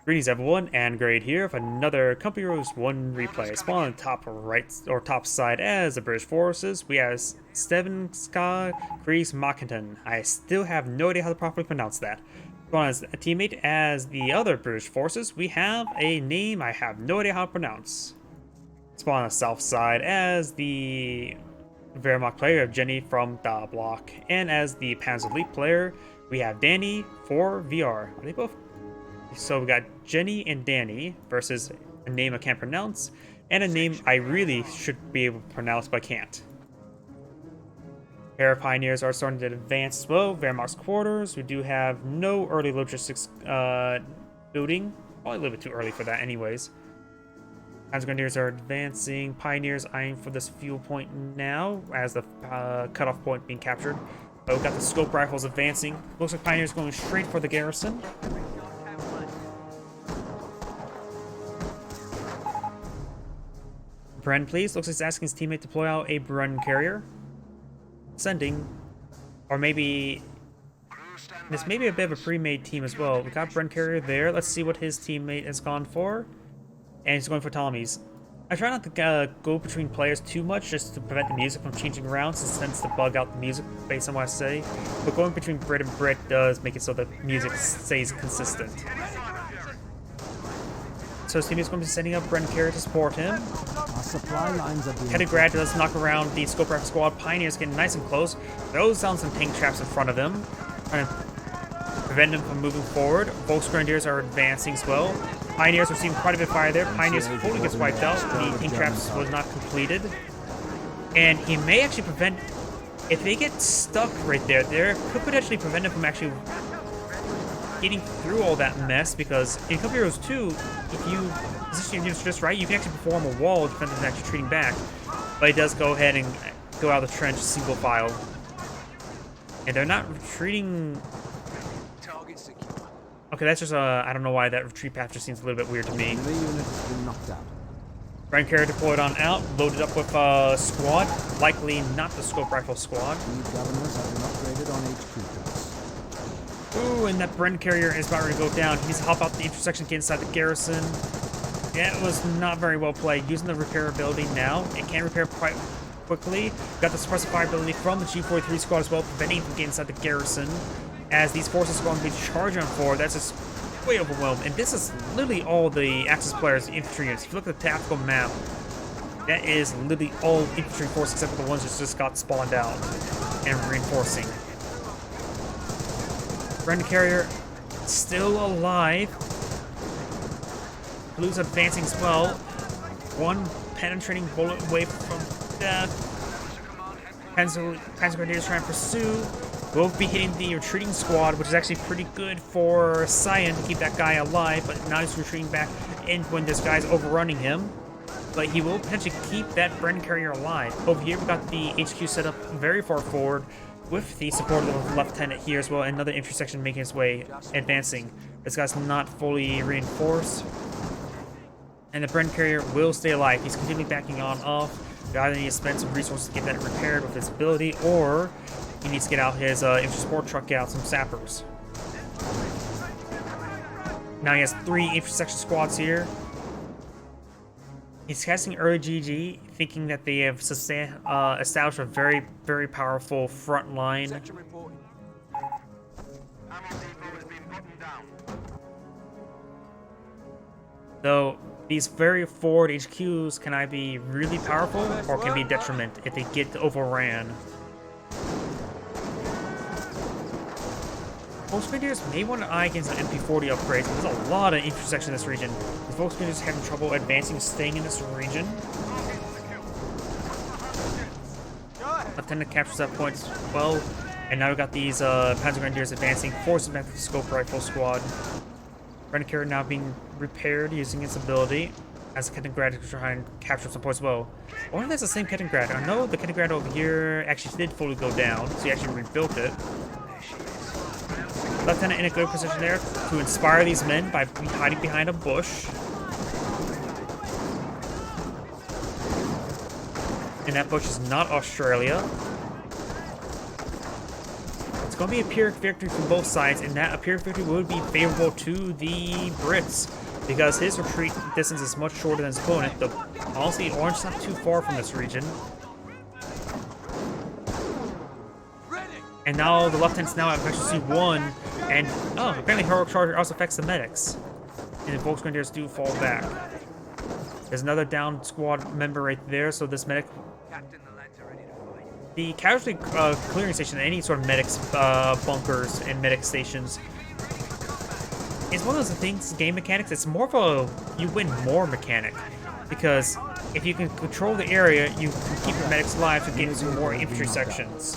Greetings everyone, and Grade here with another Company Heroes 1 replay. Spawn on the top right or top side as the British forces. We have Svenska, Krigsmakten. I still have no idea how to properly pronounce that. Spawn as a teammate as the other British forces. We have a name I have no idea how to pronounce. Spawn on the south side as the Wehrmacht player of JennyFromdaBlock, and as the Panzer Elite player, we have danny4vr. Are they both? So we got Jenny and Danny versus a name I can't pronounce and a name I really should be able to pronounce but can't. Air Pioneers are starting to advance well. Wehrmacht's quarters. We do have no early logistics building. Probably a little bit too early for that anyways. Grenadiers are advancing. Pioneers eyeing for this fuel point now as the cutoff point being captured. But we've got the scope rifles advancing. Looks like Pioneers going straight for the garrison. Bren, please. Looks like he's asking his teammate to deploy out a Bren carrier. Sending. Or maybe... This may be a bit of a pre-made team as well. We got Bren carrier there. Let's see what his teammate has gone for. And he's going for Tommy's. I try not to go between players too much just to prevent the music from changing around, since it tends to bug out the music based on what I say. But going between Brit and Brit does make it so the music stays consistent. So his teammate's going to be setting up Bren carrier to support him. Supply lines are being Grad does knock around the scope rifle squad. Pioneers getting nice and close. Throws down some tank traps in front of them, trying to prevent them from moving forward. Volksgrenadiers are advancing as well. Pioneers receiving quite a bit of fire there. Pioneers fully gets wiped out. The tank traps was not completed. And he may actually prevent... If they get stuck right there, could potentially prevent them from actually getting through all that mess, because in Company Heroes 2, if you position your units just right, you can actually perform a wall to prevent them from actually retreating back. But it does go ahead and go out of the trench single file. And they're not retreating... Okay, that's just I don't know why that retreat path just seems a little bit weird to me. The unit has been knocked out. Bren carrier deployed on out, loaded up with squad, likely not the scope rifle squad. These governors have been upgraded on HQ class. Ooh, and that Bren carrier is about ready to go down. He needs to hop out the intersection, get inside the garrison. Yeah, it was not very well played. Using the repair ability now, it can repair quite quickly. Got the suppressive fire ability from the G43 squad as well, preventing him from getting inside the garrison. As these forces are going to be charging for, that's just way overwhelmed. And this is literally all the Axis players' infantry units. If you look at the tactical map, that is literally all infantry forces except for the ones that just got spawned out and reinforcing. Bren carrier still alive. Blue's advancing as well. One penetrating bullet away from death. Panzer Grenadiers trying to pursue. Both be hitting the retreating squad, which is actually pretty good for Cyan to keep that guy alive, but now he's retreating back in when this guy's overrunning him. But he will potentially keep that Bren carrier alive. Over here, we've got the HQ set up very far forward with the support of the lieutenant here as well, and another infantry section making its way, advancing. This guy's not fully reinforced. And the Bren carrier will stay alive. He's continually backing on off. He either needs to spend some resources to get that repaired with his ability, or he needs to get out his infantry support truck, get out some sappers. Now he has 3 infantry section squads here. He's casting early GG, thinking that they have established a very, very powerful front line. Though these very forward HQs can either be really powerful or can be a detriment if they get overran. Volksgrenadiers may want to eye against the MP40 upgrades. There's a lot of infantry section in this region. The Volksgrenadiers having trouble advancing and staying in this region. Lieutenant captures that point as well. And now we've got these Panzer Grenadiers advancing, forcing back the scope rifle squad. Bren carrier now being repaired using its ability. As Kettengrad is trying to capture some points as well. I wonder if that's the same Kettengrad. I know the Kettengrad over here actually did fully go down, so he actually rebuilt it. Lieutenant in a good position there to inspire these men by hiding behind a bush. And that bush is not Australia. It's going to be a Pyrrhic victory from both sides, and that a Pyrrhic victory would be favorable to the Brits, because his retreat distance is much shorter than his opponent. Honestly, Orange is not too far from this region. And now the Lieutenants now have actually won, and apparently Heroic Charger also affects the medics. And the Volksgrenadiers do fall back. There's another down squad member right there, so this medic... The casualty clearing station, any sort of medics bunkers and medic stations, it's one of those things, game mechanics, it's more of a you win more mechanic. Because if you can control the area, you can keep your medics alive to get some more infantry sections.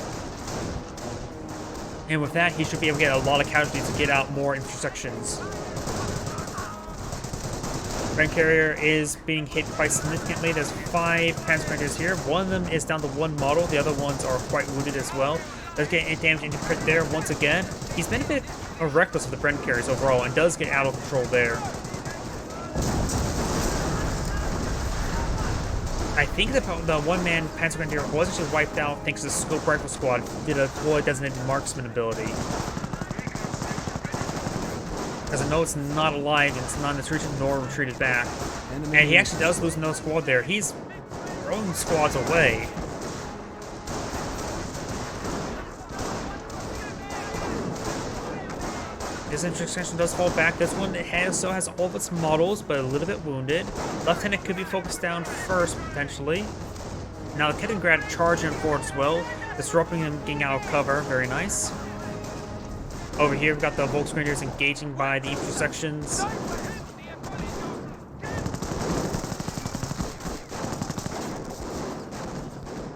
And with that, he should be able to get a lot of casualties to get out more infantry sections. Friend carrier is being hit quite significantly. There's 5 Panzer Grenadiers here. One of them is down to 1 model. The other ones are quite wounded as well. Does get any damage into crit there once again. He's been a bit reckless with the friend carriers overall and does get out of control there. I think the one-man Panzer Grenadier was actually wiped out thanks to the Scope Rifle Squad did a designated marksman ability. Because I know it's not alive, it's not in this region nor retreated back. And he actually does lose another squad there. He's throwing squads away. This intersection does fall back. This one still has all of its models, but a little bit wounded. Lieutenant could be focused down first, potentially. Now, Kettengrad charging forward as well, disrupting him, getting out of cover. Very nice. Over here, we've got the Volksgrenadiers engaging by the infantry sections.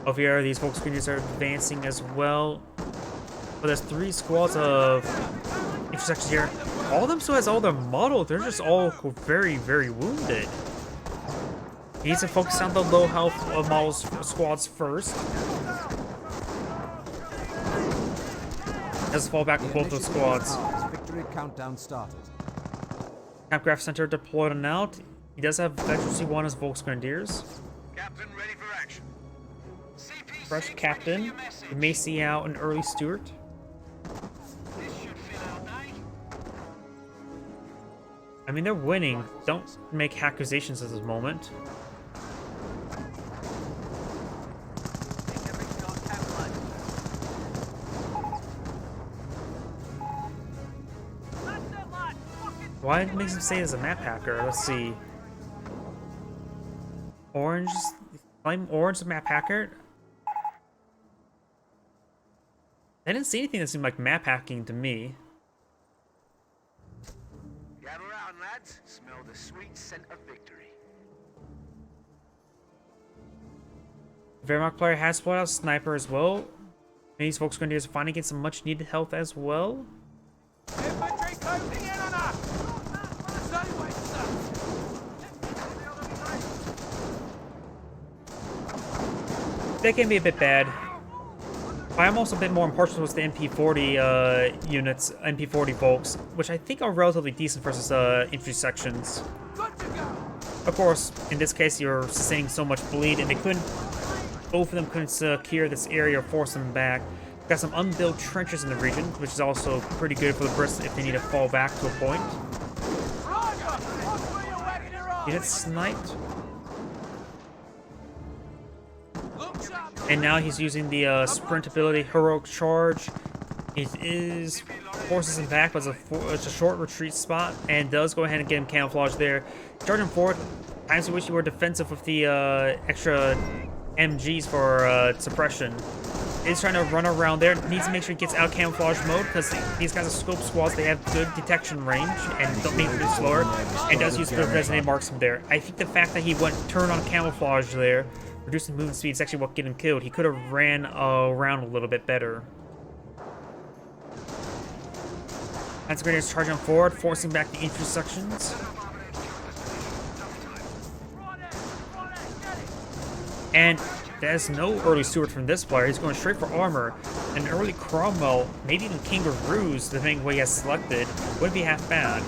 Over here, these Volksgrenadiers are advancing as well. But there's 3 squads of infantry sections here. All of them still has all their models. They're just all very, very wounded. He needs to focus on the low health models squads first. Let's fall back with both those squads. Victory countdown started. Campcraft Center deployed and out. He does have Veteran C1 as Volksgrenadiers. Captain, ready for action. Fresh Captain. We may see out an early Stuart. This should fill our day. I mean, they're winning. Don't make accusations at this moment. Why makes him say it's a map hacker? Let's see. Orange, claim Orange a map hacker. I didn't see anything that seemed like map hacking to me. Gather round, lads. Smell the sweet scent of victory. Wehrmacht player has split out sniper as well. These Volksgrenadiers are finally getting some much needed health as well. Infantry closing in on us. That can be a bit bad. I'm also a bit more impartial towards the MP40 units, MP40 folks, which I think are relatively decent versus infantry sections. Of course, in this case, you're sustaining so much bleed, and both of them couldn't secure this area or force them back. Got some unbuilt trenches in the region, which is also pretty good for the Brits if they need to fall back to a point. Get it sniped. And now he's using the sprint ability, Heroic Charge. It forces him back, but it's a short retreat spot, and does go ahead and get him camouflage there. Charging forward, times in which you were defensive with the extra MGs for suppression. He's trying to run around there. Needs to make sure he gets out of camouflage mode, because these guys are scope squads. They have good detection range and don't need to be slower, and does use good resonated marksman there. I think the fact that he went turn on camouflage there, reducing movement speed, is actually what get him killed. He could have ran around a little bit better. Panzer Grenadiers charging forward, forcing back the infantry sections. And there's no early Stuart from this player. He's going straight for armor. An early Cromwell, maybe even Kangaroos, depending on what he has selected, wouldn't be half bad.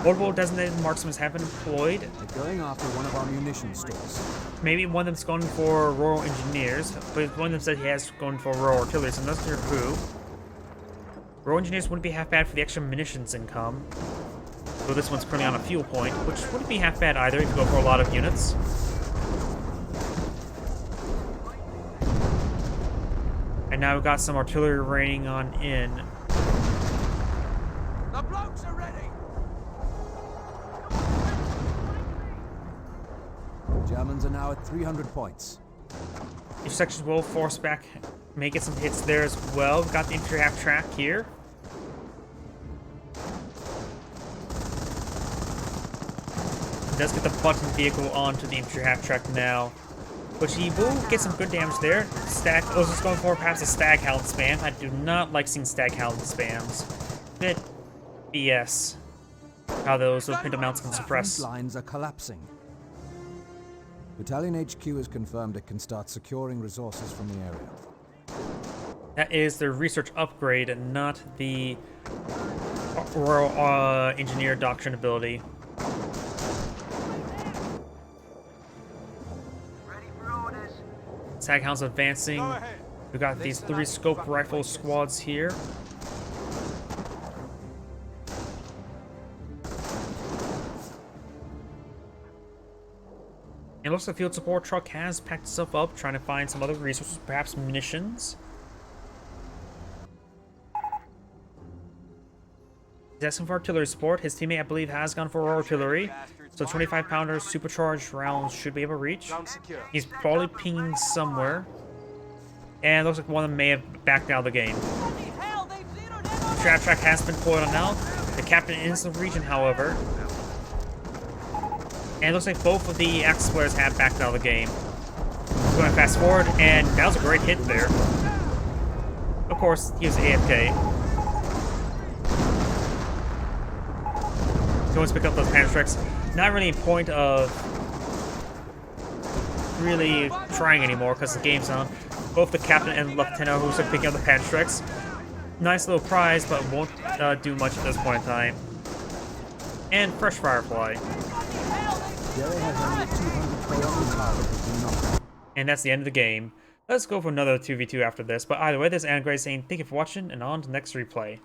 Multiple designated marksmen have been employed. They're going after one of our munition stores. Maybe one of them's going for Royal Engineers, but one of them said he has going for Royal Artillery, so I'm not sure who. Row engineers wouldn't be half bad for the extra munitions income. Though this one's currently on a fuel point, which wouldn't be half bad either if you go for a lot of units. And now we've got some artillery raining on in. The blokes are ready. The Germans are now at 300 points. Each sections will force back, may get some hits there as well. We've got the infantry half track here. Does get the button vehicle onto the infantry half track now, which he will get some good damage there. Stag, I was just going for perhaps a stag hound spam. I do not like seeing stag hound spams. Bit BS how those pinto mounts can suppress. Front lines are collapsing. Battalion HQ has confirmed it can start securing resources from the area. That is the research upgrade and not the Royal Engineer Doctrine ability. Staghound's advancing. We've got these 3 scope rifle squads here. It looks like the field support truck has packed itself up, trying to find some other resources, perhaps munitions. He's asking for artillery support. His teammate, I believe, has gone for artillery. So 25-pounder supercharged rounds should be able to reach. He's probably pinging somewhere. And it looks like one of them may have backed out of the game. Trap track has been pulled on now. The captain is in the region, however. And it looks like both of the Axis players have backed out of the game. We're going to fast forward, and that was a great hit there. Of course, he was AFK. He wants to pick up those panic tracks. Not really a point of really trying anymore because the game's on. Both the captain and lieutenant are also picking up the panic tracks. Nice little prize, but won't do much at this point in time. And fresh firefly. And that's the end of the game. Let's go for another 2v2 after this. But either way, this is Anagram saying thank you for watching, and on to the next replay.